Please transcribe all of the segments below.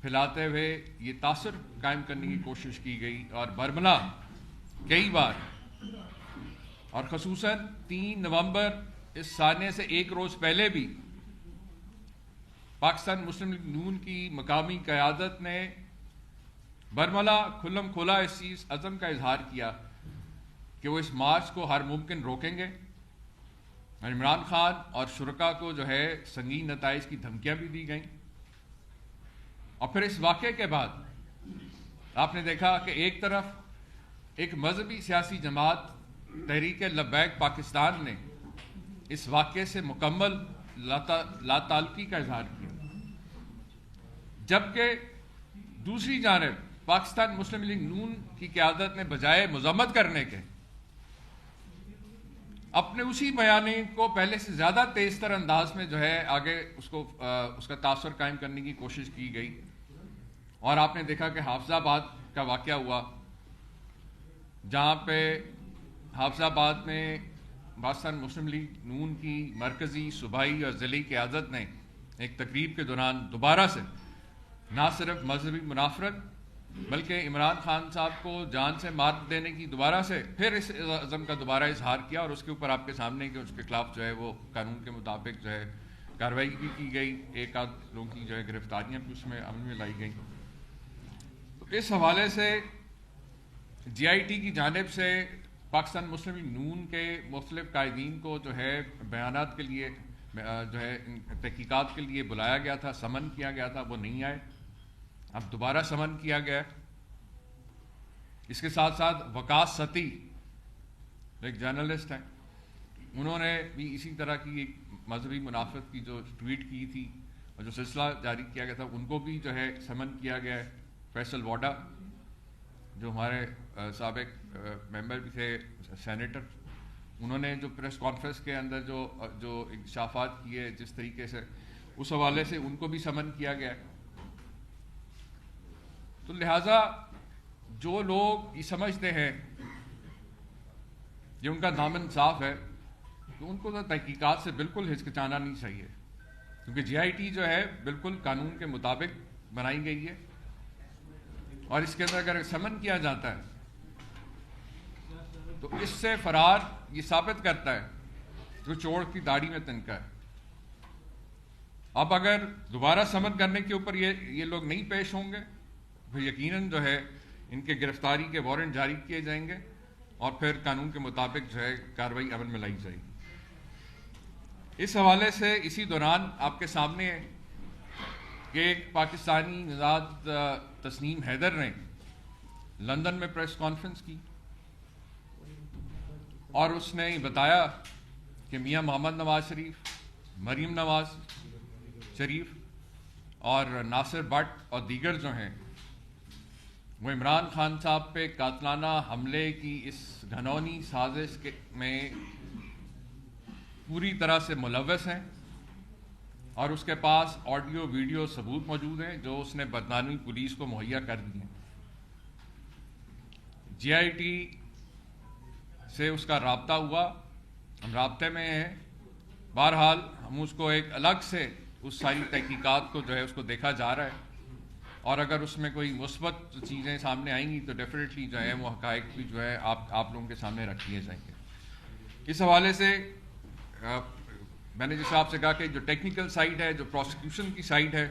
پھیلاتے ہوئے یہ تاثر قائم کرنے کی کوشش کی گئی، اور برملا کئی بار، اور خصوصاً 3 نومبر اس سانے سے ایک روز پہلے بھی پاکستان مسلم لیگ نون کی مقامی قیادت نے برملا کھلم کھلا اس چیز عزم کا اظہار کیا کہ وہ اس مارچ کو ہر ممکن روکیں گے، اور عمران خان اور شرکا کو جو ہے سنگین نتائج کی دھمکیاں بھی دی گئیں۔ اور پھر اس واقعے کے بعد آپ نے دیکھا کہ ایک طرف ایک مذہبی سیاسی جماعت تحریک لبیک پاکستان نے اس واقعے سے مکمل لا تعلقی کا اظہار کیا، جبکہ دوسری جانب پاکستان مسلم لیگ نون کی قیادت نے بجائے مذمت کرنے کے اپنے اسی بیانے کو پہلے سے زیادہ تیز تر انداز میں جو ہے آگے اس کا تاثر قائم کرنے کی کوشش کی گئی۔ اور آپ نے دیکھا کہ حافظ آباد کا واقعہ ہوا، جہاں پہ حافظ آباد میں پاکستان مسلم لیگ نون کی مرکزی، صوبائی اور ضلعی قیادت نے ایک تقریب کے دوران دوبارہ سے نہ صرف مذہبی منافرت بلکہ عمران خان صاحب کو جان سے مار دینے کی دوبارہ سے پھر اس عزم کا دوبارہ اظہار کیا، اور اس کے اوپر آپ کے سامنے کہ اس کے خلاف جو ہے وہ قانون کے مطابق جو ہے کارروائی بھی کی گئی، ایک آدھ لوگوں کی جو ہے گرفتاریاں بھی اس میں عمل میں لائی گئیں۔ تو اس حوالے سے جی آئی ٹی کی جانب سے پاکستان مسلم لیگ نون کے مختلف قائدین کو جو ہے بیانات کے لیے جو ہے تحقیقات کے لیے بلایا گیا تھا، سمن کیا گیا تھا، وہ نہیں آئے، اب دوبارہ سمن کیا گیا۔ اس کے ساتھ ساتھ وقاص ستی ایک جرنلسٹ ہیں، انہوں نے بھی اسی طرح کی ایک مذہبی منافرت کی جو ٹویٹ کی تھی اور جو سلسلہ جاری کیا گیا تھا، ان کو بھی جو ہے سمن کیا گیا ہے۔ فیصل واڈا جو ہمارے سابق ممبر بھی تھے، سینیٹر، انہوں نے جو پریس کانفرنس کے اندر جو انکشافات کیے جس طریقے سے، اس حوالے سے ان کو بھی سمن کیا گیا ہے۔ تو لہٰذا جو لوگ یہ سمجھتے ہیں کہ ان کا دامن صاف ہے، تو ان کو تو تحقیقات سے بالکل ہچکچانا نہیں چاہیے، کیونکہ جی آئی ٹی جو ہے بالکل قانون کے مطابق بنائی گئی ہے، اور اس کے اندر اگر سمن کیا جاتا ہے تو اس سے فرار یہ ثابت کرتا ہے جو چور کی داڑھی میں تنکا ہے۔ اب اگر دوبارہ سمن کرنے کے اوپر یہ لوگ نہیں پیش ہوں گے، پھر یقیناً جو ہے ان کے گرفتاری کے وارنٹ جاری کیے جائیں گے، اور پھر قانون کے مطابق جو ہے کارروائی عمل میں لائی جائے گی۔ اس حوالے سے اسی دوران آپ کے سامنے ہے کہ ایک پاکستانی نژاد تسنیم حیدر نے لندن میں پریس کانفرنس کی، اور اس نے بتایا کہ میاں محمد نواز شریف، مریم نواز شریف اور ناصر بٹ اور دیگر جو ہیں وہ عمران خان صاحب پہ قاتلانہ حملے کی اس گھنونی سازش میں پوری طرح سے ملوث ہیں، اور اس کے پاس آڈیو ویڈیو ثبوت موجود ہیں جو اس نے برطانوی پولیس کو مہیا کر دی ہیں۔ جی آئی ٹی سے اس کا رابطہ ہوا، ہم رابطے میں ہیں، بہرحال ہم اس کو ایک الگ سے اس ساری تحقیقات کو جو ہے اس کو دیکھا جا رہا ہے، اور اگر اس میں کوئی مثبت چیزیں سامنے آئیں گی تو ڈیفینیٹلی جو ہے وہ حقائق بھی جو ہے آپ لوگوں کے سامنے رکھ دیے جائیں گے۔ اس حوالے سے میں نے جس آپ سے کہا کہ جو ٹیکنیکل سائڈ ہے، جو پروسیکیوشن کی سائڈ ہے،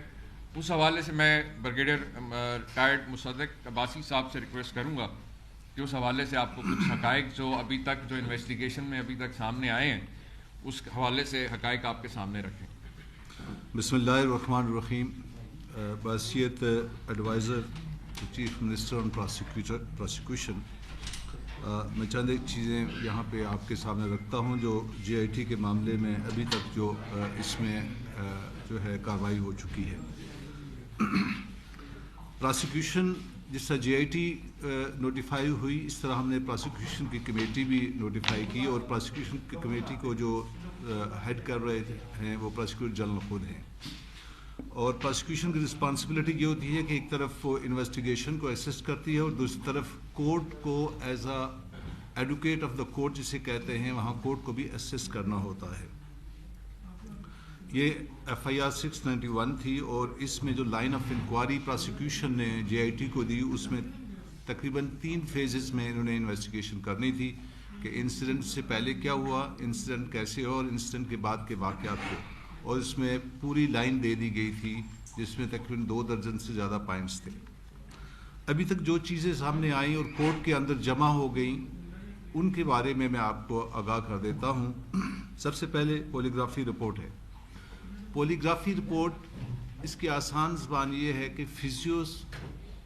اس حوالے سے میں بریگیڈیئر ریٹائرڈ مصدق عباسی صاحب سے ریکویسٹ کروں گا کہ اس حوالے سے آپ کو کچھ حقائق جو ابھی تک جو انویسٹیگیشن میں ابھی تک سامنے آئے ہیں اس حوالے سے حقائق آپ کے سامنے رکھیں۔ بسم اللہ الرحمن الرحیم۔ بحیثیت ایڈوائزر چیف منسٹر آن پروسیکیوشن میں چند ایک چیزیں یہاں پہ آپ کے سامنے رکھتا ہوں جو جی آئی ٹی کے معاملے میں ابھی تک جو اس میں جو ہے کارروائی ہو چکی ہے۔ پروسیکیوشن جس طرح جی آئی ٹی نوٹیفائی ہوئی، اس طرح ہم نے پروسیکیوشن کی کمیٹی بھی نوٹیفائی کی، اور پروسیکیوشن کی کمیٹی کو جو ہیڈ کر رہے ہیں وہ پروسیکیوٹر جنرل خود ہیں، اور پروسیکیوشن کی رسپانسبلٹی یہ ہوتی ہے کہ ایک طرف وہ انویسٹیگیشن کو اسسٹ کرتی ہے اور دوسری طرف کورٹ کو as a advocate of the court جسے کہتے ہیں، وہاں کورٹ کو بھی اسسٹ کرنا ہوتا ہے۔ یہ FIR 691 تھی اور اس میں جو لائن آف انکوائری پراسیکیوشن نے JIT کو دی اس میں تقریباً 3 فیزز میں انہوں نے انویسٹیگیشن کرنی تھی کہ انسیڈنٹ سے پہلے کیا ہوا، انسیڈنٹ کیسے ہوا اور انسیڈنٹ کے بعد کے واقعات کو، اور اس میں پوری لائن دے دی گئی تھی جس میں تقریباً 2 درجن سے زیادہ پوائنٹس تھے۔ ابھی تک جو چیزیں سامنے آئیں اور کورٹ کے اندر جمع ہو گئیں ان کے بارے میں آپ کو آگاہ کر دیتا ہوں۔ سب سے پہلے پولیگرافی رپورٹ ہے۔ پولیگرافی رپورٹ اس کی آسان زبان یہ ہے کہ فزیو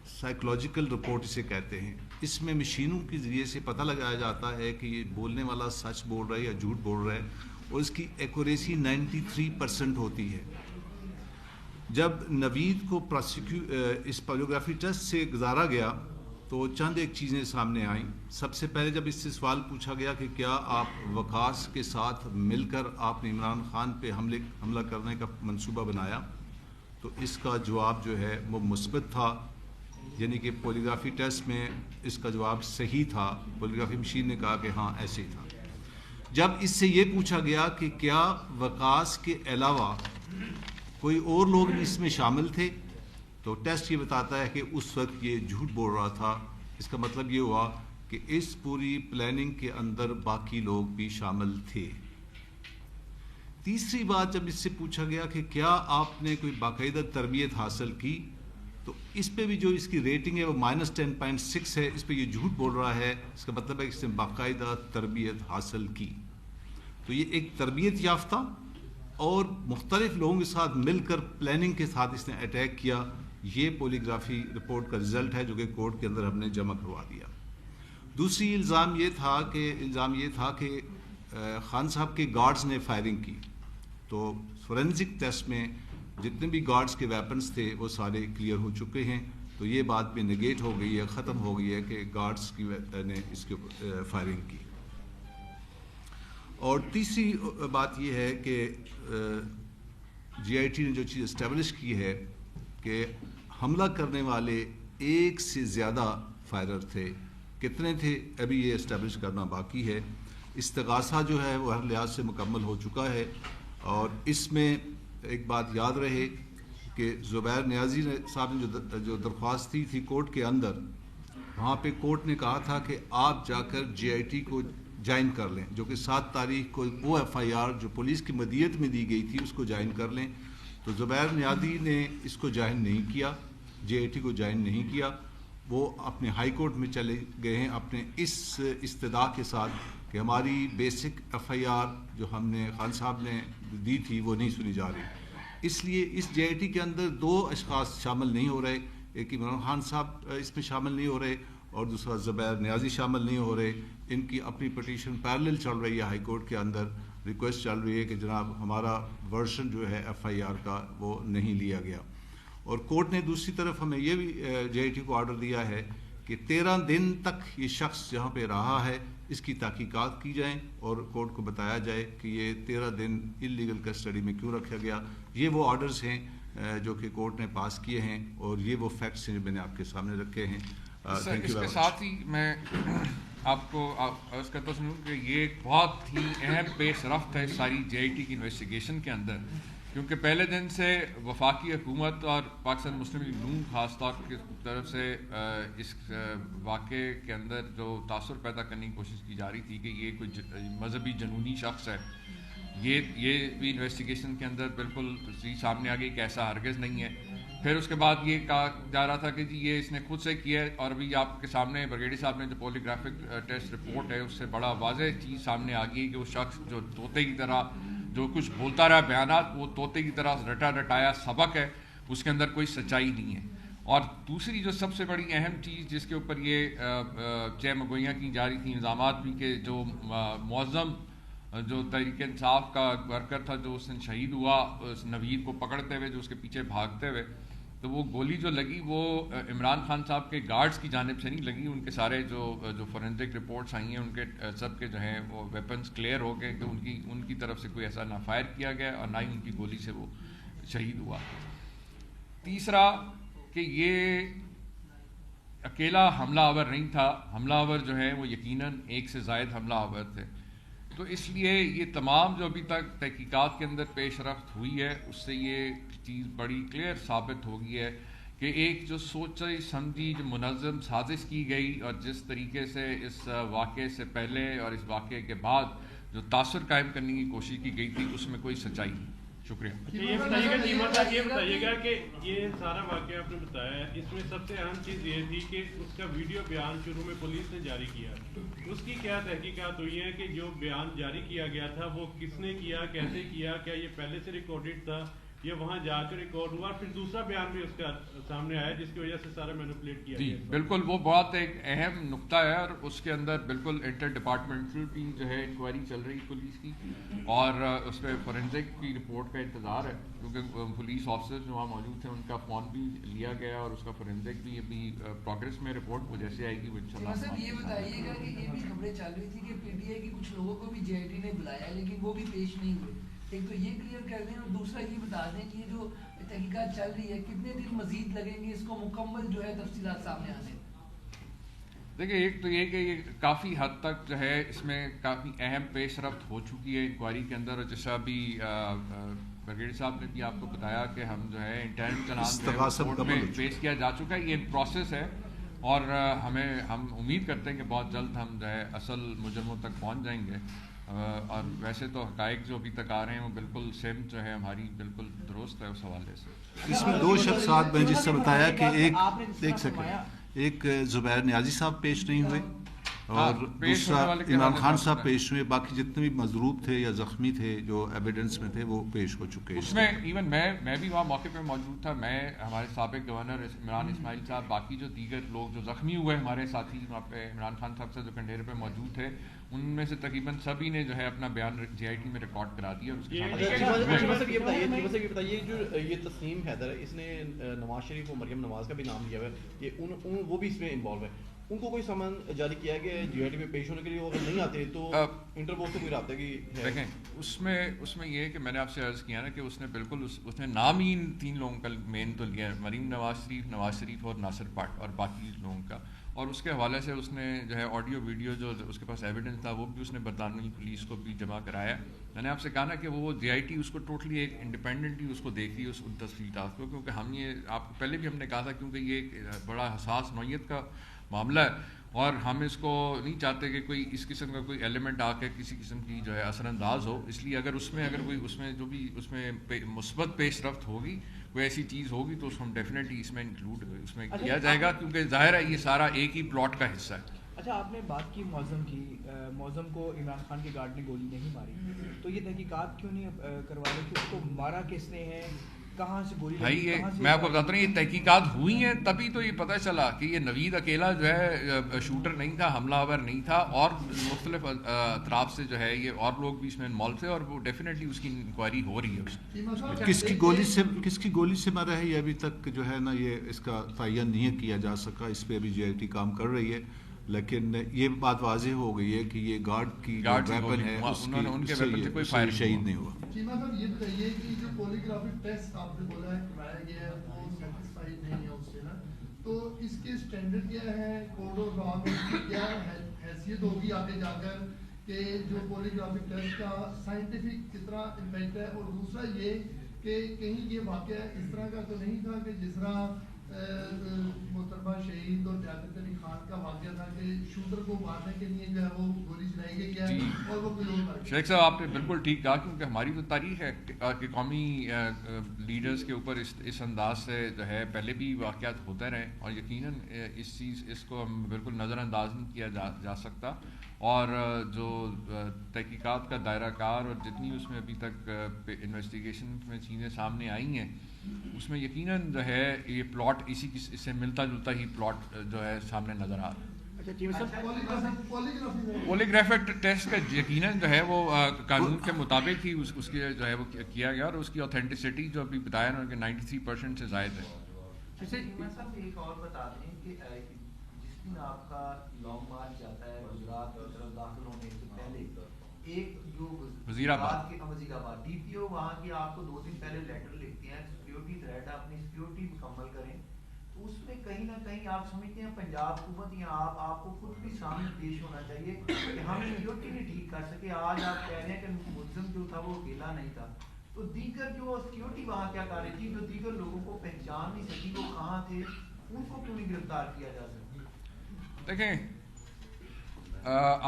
سائیکولوجیکل رپورٹ اسے کہتے ہیں۔ اس میں مشینوں کے ذریعے سے پتہ لگایا جاتا ہے کہ یہ بولنے والا سچ بول رہا ہے یا جھوٹ بول رہا ہے، اور اس کی ایکوریسی 93% ہوتی ہے۔ جب نوید کو اس پولیگرافی ٹیسٹ سے گزارا گیا تو چند ایک چیزیں سامنے آئیں۔ سب سے پہلے جب اس سے سوال پوچھا گیا کہ کیا آپ وقاص کے ساتھ مل کر آپ نے عمران خان پہ حملہ کرنے کا منصوبہ بنایا، تو اس کا جواب جو ہے وہ مثبت تھا، یعنی کہ پولیگرافی ٹیسٹ میں اس کا جواب صحیح تھا۔ پولیگرافی مشین نے کہا کہ ہاں ایسے ہی تھا۔ جب اس سے یہ پوچھا گیا کہ کیا وقاص کے علاوہ کوئی اور لوگ بھی اس میں شامل تھے، تو ٹیسٹ یہ بتاتا ہے کہ اس وقت یہ جھوٹ بول رہا تھا۔ اس کا مطلب یہ ہوا کہ اس پوری پلاننگ کے اندر باقی لوگ بھی شامل تھے۔ تیسری بات جب اس سے پوچھا گیا کہ کیا آپ نے کوئی باقاعدہ تربیت حاصل کی، تو اس پہ بھی جو اس کی ریٹنگ ہے وہ -10.6 ہے۔ اس پہ یہ جھوٹ بول رہا ہے، اس کا مطلب ہے کہ اس نے باقاعدہ تربیت حاصل کی۔ تو یہ ایک تربیت یافتہ اور مختلف لوگوں کے ساتھ مل کر پلاننگ کے ساتھ اس نے اٹیک کیا، یہ پولیگرافی رپورٹ کا رزلٹ ہے جو کہ کورٹ کے اندر ہم نے جمع کروا دیا۔ دوسری الزام یہ تھا کہ خان صاحب کے گارڈز نے فائرنگ کی، تو فورینزک ٹیسٹ میں جتنے بھی گارڈز کے ویپنز تھے وہ سارے کلیئر ہو چکے ہیں، تو یہ بات بھی نگیٹ ہو گئی ہے، ختم ہو گئی ہے کہ گارڈز نے اس کے اوپر فائرنگ کی۔ اور تیسری بات یہ ہے کہ JIT نے جو چیز اسٹیبلش کی ہے کہ حملہ کرنے والے ایک سے زیادہ فائرر تھے۔ کتنے تھے ابھی یہ اسٹیبلش کرنا باقی ہے۔ استغاثہ جو ہے وہ ہر لحاظ سے مکمل ہو چکا ہے، اور اس میں ایک بات یاد رہے کہ زبیر نیازی صاحب نے جو درخواست دی تھی کورٹ کے اندر، وہاں پہ کورٹ نے کہا تھا کہ آپ جا کر JIT کو جوائن کر لیں، جو کہ 7 تاریخ کو وہ FIR جو پولیس کی مدیت میں دی گئی تھی اس کو جوائن کر لیں۔ تو زبیر نیازی نے اس کو جوائن نہیں کیا، JIT کو جوائن نہیں کیا، وہ اپنے ہائی کورٹ میں چلے گئے ہیں اپنے اس استدعا کے ساتھ کہ ہماری بیسک FIR جو ہم نے خان صاحب نے دی تھی وہ نہیں سنی جا رہی۔ اس لیے اس JIT کے اندر 2 اشخاص شامل نہیں ہو رہے، ایک عمران خان صاحب اس میں شامل نہیں ہو رہے اور دوسرا زبیر نیازی شامل نہیں ہو رہے۔ ان کی اپنی پٹیشن پیرلل چل رہی ہے ہائی کورٹ کے اندر، ریکویسٹ چل رہی ہے کہ جناب ہمارا ورژن جو ہے FIR کا وہ نہیں لیا گیا۔ اور کورٹ نے دوسری طرف ہمیں یہ بھی JIT کو آرڈر دیا ہے کہ 13 دن تک یہ شخص جہاں پہ رہا ہے اس کی تحقیقات کی جائیں اور کورٹ کو بتایا جائے کہ یہ 13 دن انلیگل کسٹڈی میں کیوں رکھا گیا۔ یہ وہ آرڈرز ہیں جو کہ کورٹ نے پاس کیے ہیں، اور یہ وہ فیکٹس ہیں جو میں نے آپ کے سامنے رکھے ہیں۔ اس کے ساتھ ہی میں آپ کو عرض کرتا سنوں کہ یہ ایک بہت ہی اہم پیش رفت ہے ساری JIT کی انویسٹیگیشن کے اندر، کیونکہ پہلے دن سے وفاقی حکومت اور پاکستان مسلم لیگ نون خاص طور کی طرف سے اس واقعے کے اندر جو تاثر پیدا کرنے کی کوشش کی جا رہی تھی کہ یہ کوئی مذہبی جنونی شخص ہے، یہ بھی انویسٹیگیشن کے اندر بالکل سامنے آ گئی کہ ایسا ہرگز نہیں ہے۔ پھر اس کے بعد یہ کہا جا رہا تھا کہ جی یہ اس نے خود سے کیا ہے، اور ابھی آپ کے سامنے بریگیڈی صاحب نے جو پولیگرافک ٹیسٹ رپورٹ ہے اس سے بڑا واضح چیز سامنے آ گئی کہ وہ شخص جو طوطے کی طرح جو کچھ بولتا رہا بیانات، وہ طوطے کی طرح رٹا رٹایا سبق ہے، اس کے اندر کوئی سچائی نہیں ہے۔ اور دوسری جو سب سے بڑی اہم چیز جس کے اوپر یہ چہ مگوئیاں کی جا رہی تھیں، الزامات بھی کہ جو معظم جو تحریک انصاف کا ورکر تھا جو اس دن شہید ہوا اس نوید کو پکڑتے ہوئے، جو اس کے پیچھے بھاگتے ہوئے، تو وہ گولی جو لگی وہ عمران خان صاحب کے گارڈز کی جانب سے نہیں لگی، ان کے سارے جو فورینزک رپورٹس آئی ہیں ان کے سب کے جو ہیں وہ ویپنز کلیئر ہو گئے کہ ان کی طرف سے کوئی ایسا نہ فائر کیا گیا اور نہ ہی ان کی گولی سے وہ شہید ہوا۔ تیسرا کہ یہ اکیلا حملہ آور نہیں تھا، حملہ آور جو ہے وہ یقیناً ایک سے زائد حملہ آور تھے۔ تو اس لیے یہ تمام جو ابھی تک تحقیقات کے اندر پیش رفت ہوئی ہے اس سے یہ چیز بڑی کلیئر ثابت ہو گئی ہے کہ ایک جو سوچی سمجھی جو منظم سازش کی گئی اور جس طریقے سے اس واقعے سے پہلے اور اس واقعے کے بعد جو تاثر قائم کرنے کی کوشش کی گئی تھی اس میں کوئی سچائی نہیں. شکریہ. یہ بتائیے گا کہ یہ سارا واقعہ آپ نے بتایا ہے, اس میں سب سے اہم چیز یہ تھی کہ اس کا ویڈیو بیان شروع میں پولیس نے جاری کیا, اس کی کیا تحقیقات ہوئی ہے کہ جو بیان جاری کیا گیا تھا وہ کس نے کیا, کیسے کیا, کیا یہ پہلے سے ریکارڈڈ تھا یہ وہاں جا کر ریکارڈ ہوا, پھر دوسرا بیان بھی اس کا سامنے آیا جس کی وجہ سے سارا مینوپولیٹ کیا گیا. بالکل وہ بہت ایک اہم نقطہ ہے اور اس کے اندر بالکل انٹر ڈپارٹمنٹل بھی جو ہے انکوائری چل رہی پولیس کی اور اس پہ فورینزک کی رپورٹ کا انتظار ہے کیونکہ پولیس آفیسر جو وہاں موجود تھے ان کا فون بھی لیا گیا اور اس کا فورینزک بھی ابھی پروگریس میں رپورٹ وہ جیسے آئے گی وہ انشاءاللہ. سر یہ بتائیے گا کہ یہ بھی خبریں چل رہی تھی کہ پی ٹی آئی کے کچھ لوگوں کو بھی جے آئی ٹی نے بلایا لیکن وہ بھی پیش نہیں ہوئے, ایک تو یہ کلیئر کر دیں اور دوسرا یہ بتا دیں کہ یہ جو تحقیقات چل رہی ہے کتنے دن مزید لگیں گے اس کو مکمل جو ہے تفصیلات سامنے آنے. دیکھیے ایک تو یہ کہ یہ کافی حد تک جو ہے اس میں کافی اہم پیش رفت ہو چکی ہے انکوائری کے اندر, اور جیسا ابھی بریگیڈیئر صاحب نے بھی آپ کو بتایا کہ ہم جو ہے انٹرنل چلان کورٹ میں پیش کیا جا چکا ہے, یہ پروسیس ہے اور ہم امید کرتے ہیں کہ بہت جلد ہم جو ہے اصل مجرموں تک پہنچ جائیں گے. اور ویسے تو حقائق جو ابھی تک آ رہے ہیں وہ بالکل سمت جو ہے ہماری بالکل درست ہے اس حوالے سے. اس میں دو شخصات میں جس سے بتایا کہ ایک سیکنڈ ایک زبیر نیازی صاحب پیش نہیں ہوئے اور دوسرا عمران خان صاحب پیش ہوئے, باقی جتنے بھی مضروب تھے یا زخمی تھے جو ایویڈنس میں تھے وہ پیش ہو چکے. اس میں ایون میں بھی وہاں موقع پہ موجود تھا, میں ہمارے سابق گورنر عمران اسماعیل صاحب, باقی جو دیگر لوگ جو زخمی ہوئے ہمارے ساتھی وہاں پہ عمران خان صاحب سے جو کنڈیر پہ موجود تھے ان میں سے تقریباً سبھی نے جو ہے اپنا بیان جے آئی ٹی میں ریکارڈ کرا دیا. یہ بتائیے جو یہ تسنیم حیدر ہے اس نے نواز شریف و مریم نواز کا بھی نام لیا ہوا ہے, یہ وہ بھی اس میں انوالو ہے, ان کو کوئی سامان جاری کیا ہے کہ جے آئی ٹی میں پیش ہونے کے لیے اگر نہیں آتے تو انٹرپول سے کوئی رابطہ کی ہے؟ دیکھیں اس میں یہ کہ میں نے آپ سے عرض کیا نا کہ اس نے بالکل اس نے نام ہی ان تین لوگوں کا مین تو لیا, مریم نواز شریف اور ناصر پاٹ اور باقی لوگوں کا, اور اس کے حوالے سے اس نے جو ہے آڈیو ویڈیو جو اس کے پاس ایویڈنس تھا وہ بھی اس نے برطانوی پولیس کو بھی جمع کرایا. میں نے آپ سے کہا نا کہ وہ جے آئی ٹی اس کو ٹوٹلی ایک انڈیپینڈنٹلی اس کو دیکھ رہی ہے ان تصویرات کو, کیونکہ ہم یہ آپ کو پہلے بھی ہم نے کہا تھا کیونکہ یہ ایک بڑا حساس نوعیت کا معاملہ ہے اور ہم اس کو نہیں چاہتے کہ کوئی اس قسم کا کوئی ایلیمنٹ آ کے کسی قسم کی جو ہے اثر انداز ہو. اس لیے اگر کوئی اس میں جو بھی اس میں مثبت پیش رفت ہوگی, کوئی ایسی چیز ہوگی تو اس کو ہم ڈیفینیٹلی اس میں انکلوڈ اس میں کیا جائے گا, کیونکہ ظاہر ہے یہ سارا ایک ہی پلاٹ کا حصہ ہے. اچھا آپ نے بات کی معظم کو عمران خان کے گارڈ نے گولی نہیں ماری, تو یہ تحقیقات کیوں نہیں کروا رہے کہ اس کو مارا کس نے ہے, کہاں سے گولی بھائی یہ میں آپ کو بتاتا ہوں یہ تحقیقات ہوئی ہیں تبھی تو یہ پتہ چلا کہ یہ نوید اکیلا جو ہے شوٹر نہیں تھا, حملہ آور نہیں تھا, اور مختلف اطراف سے جو ہے یہ اور لوگ بھی اس میں انوالو تھے اور وہ ڈیفینیٹلی اس کی انکوائری ہو رہی ہے. کس کی گولی سے مرا ہے یہ ابھی تک جو ہے نا یہ اس کا تعین نہیں کیا جا سکا, اس پہ ابھی جے آئی ٹی کام کر رہی ہے, لیکن یہ بات واضح ہو گئی ہے کہ یہ گارڈ کی ویپن ہے اس سے کوئی شہید نہیں ہوا. چیمہ صاحب یہ بتائیے کہ جو پولیگرافک ٹیسٹ آپ نے بولا ہے کرایا گیا ہے وہ سیٹسفائیڈ نہیں ہے اس سے نا, تو اس کے اسٹینڈرڈ کیا ہے, کوڈ آف لا میں اس کی کیا حیثیت ہوگی آگے جا کر کہ جو پولیگرافک ٹیسٹ کا سائنٹیفک کتنا امپیکٹ ہے, اور دوسرا یہ کہ کہیں یہ واقعہ اس طرح کا تو نہیں تھا کہ جس طرح محترمہ شہید اور جاوید علی خان کا واقعہ تھا کہ شوٹر کو مارنے کے لیے جو ہے وہ گولی چلائی گئی ہے اور وہ کوئی اور. شیخ صاحب آپ نے بالکل ٹھیک کہا, کیونکہ ہماری تو تاریخ ہے کہ قومی لیڈرز کے اوپر اس انداز سے جو ہے پہلے بھی واقعات ہوتے رہے, اور یقیناً اس کو ہم بالکل نظر انداز نہیں کیا جا سکتا, اور جو تحقیقات کا دائرہ کار اور جتنی اس میں ابھی تک انویسٹیگیشن میں چیزیں سامنے آئی ہیں اس میں یقیناً جو ہے یہ پلاٹ اس سے ملتا جلتا ہی پلاٹ جو ہے سامنے نظر آ رہا ہے. پولیگرافک ٹیسٹ کا یقیناً جو ہے وہ قانون کے مطابق ہی اس کی جو ہے وہ کیا گیا, اور اس کی اوتھینٹسٹی جو ابھی بتایا نا کہ 93% سے زائد ہے. ایک اور بتا دیں کہ جس دن آپ کا لانگ مارچ جاتا ہے گجرات کی طرف داخل ہونے سے پہلے ایک جو وزیر آباد ڈی پی او وہاں کی آپ کو 2 دن پہلے لیٹر لکھتے ہیں سیکیورٹی تھریٹ, اپنی سیکیورٹی مکمل کریں, تو اس میں کہیں نہ کہیں آپ سمجھتے ہیں پنجاب حکومت یا آپ کو خود بھی سامنے پیش ہونا چاہیے کہ ہم سیکورٹی نہیں ٹھیک کر سکے. آج آپ کہہ رہے ہیں کہ ملزم جو تھا وہ اکیلا نہیں تھا, تو دیگر جو سیکورٹی وہاں کیا کر رہی تھی, جو دیگر لوگوں کو پہچان نہیں سکی وہ کہاں تھے, ان کو کیوں نہیں گرفتار کیا جا سکتا؟ دیکھیں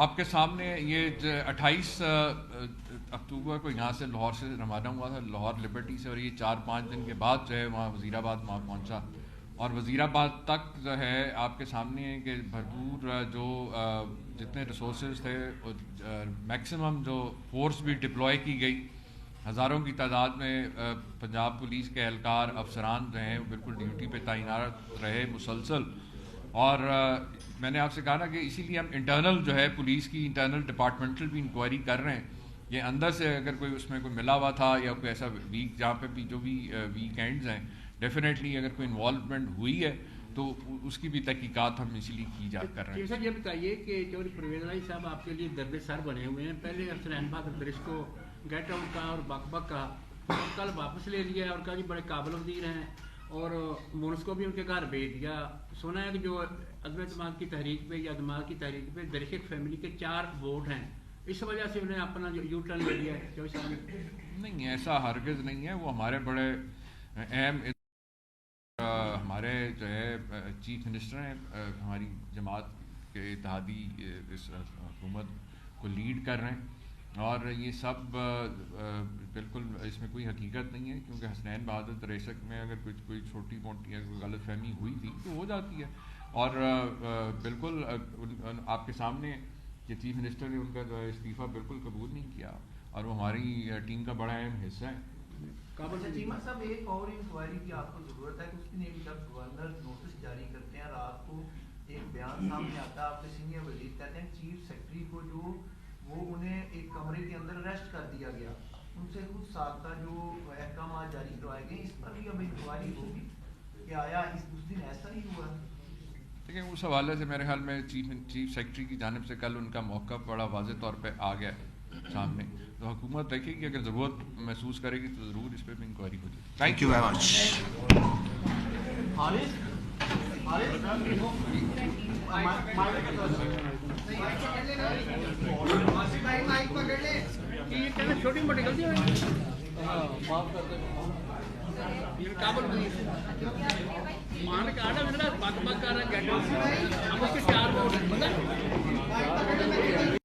آپ کے سامنے یہ 28 اکتوبر کو یہاں سے لاہور سے روانہ ہوا تھا, لاہور لبرٹی سے, اور یہ 4-5 دن کے بعد جو ہے وہاں وزیر آباد وہاں پہنچا, اور وزیر آباد تک جو ہے آپ کے سامنے ہے کہ بھرپور جو جتنے ریسورسز تھے میکسیمم جو فورس بھی ڈپلوائے کی گئی, ہزاروں کی تعداد میں پنجاب پولیس کے اہلکار افسران جو ہیں وہ بالکل ڈیوٹی پہ تعینات رہے مسلسل. اور میں نے آپ سے کہا نا کہ اسی لیے ہم انٹرنل جو ہے پولیس کی انٹرنل ڈپارٹمنٹل بھی انکوائری کر رہے ہیں. یہ اندر سے اگر کوئی اس میں کوئی ملا ہوا تھا یا کوئی ایسا ویک جہاں پہ بھی جو بھی ویکینڈز ہیں, ڈیفینیٹلی اگر کوئی انوالومنٹ ہوئی ہے تو اس کی بھی تحقیقات ہم اسی لیے کی جا کر رہے ہیں. سر یہ بتائیے کہ چودھری پرویز الہی صاحب آپ کے لیے درد سر بنے ہوئے ہیں. پہلے حسنین بہادر برش کو گیٹ آؤٹ کا اور بک بک کا, اور کل واپس لے لیا اور کہا جی بڑے قابل وزیر ہیں, اور مونس کو بھی ان کے گھر بھیج دیا. سنا ہے کہ جو عدم اعتماد کی تحریک پہ یا اعتماد کی تحریک پہ درشک فیملی کے 4 ووٹ ہیں, اس وجہ سے انہیں اپنا جو یو ٹرن لے لیا ہے. نہیں, ایسا ہرگز نہیں ہے. وہ ہمارے بڑے اہم ہمارے جو ہے چیف منسٹر ہیں, ہماری جماعت کے اتحادی اس حکومت کو لیڈ کر رہے ہیں, اور یہ سب بالکل اس میں کوئی حقیقت نہیں ہے, کیونکہ حسنین بہادر دریشک میں اگر کوئی چھوٹی موٹی کوئی غلط فہمی ہوئی تھی تو ہو جاتی ہے. اور بالکل آپ کے سامنے کہ چیف منسٹر نے ان کا جو ہے استعفیٰ بالکل قبول نہیں کیا, اور وہ ہماری ٹیم کا بڑا اہم حصہ ہے. چیمہ صاحب ایک اور انکوائری کی آپ کو ضرورت ہے کہ اس نے بھی جب گورنر نوٹس جاری کرتے ہیں رات کو ایک بیان سامنے آتا ہے, آپ کے سینئر وزیر کہتے ہیں چیف سیکرٹری کو جو وہ انہیں ایک کمرے کے اندر اریسٹ کر دیا گیا, ان سے کچھ سابقہ جو احکامات جاری کروائے گئے, اس پر بھی اب انکوائری ہوگی کہ آیا اس دن ایسا نہیں ہوا؟ لیکن اس حوالے سے میرے خیال میں چیف سیکرٹری کی جانب سے کل ان کا موقف بڑا واضح طور پہ آ گیا سامنے, تو حکومت دیکھے گی, اگر ضرورت محسوس کرے گی تو ضرور اس پہ بھی انکوائری ہو جائے گی. Thank you very much. چھوٹی موٹی غلطی مان کے آڈر بک بک کر رہے ہیں, ہم اس کے 4 ووٹ